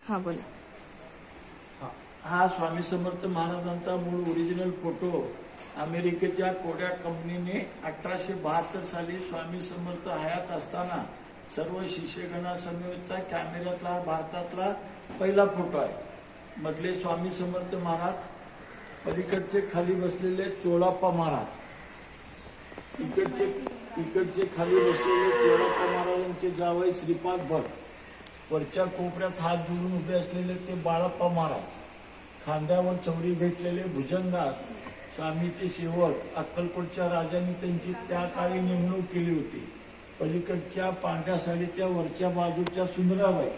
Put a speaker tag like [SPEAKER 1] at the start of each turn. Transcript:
[SPEAKER 1] हा बोला.
[SPEAKER 2] हा स्वामी समर्थ महाराजांचा मूळ ओरिजिनल फोटो अमेरिकेच्या कोड्या कंपनीने 1872 साली स्वामी समर्थ हयात असताना सर्व शिष्यगणासमवेतचा कॅमेऱ्यातला भारतातला पहिला फोटो आहे. मधले स्वामी समर्थ महाराज, पलीकडचे खाली बसलेले चोळाप्पा महाराज, इकडचे खाली बसलेले चोळाप्पा महाराजांचे जावई श्रीपाद भट, वरच्या कोपऱ्यात हात जोडून उभे असलेले ते बाळाप्पा महाराज, खांद्यावर चौरी भेटलेले भुजंगास स्वामीचे सेवक. अक्कलकोटच्या राजांनी त्यांची त्या काळी नेमणूक केली होती. पलीकडच्या पांढऱ्या साडीच्या वरच्या बाजूच्या सुंदराबाई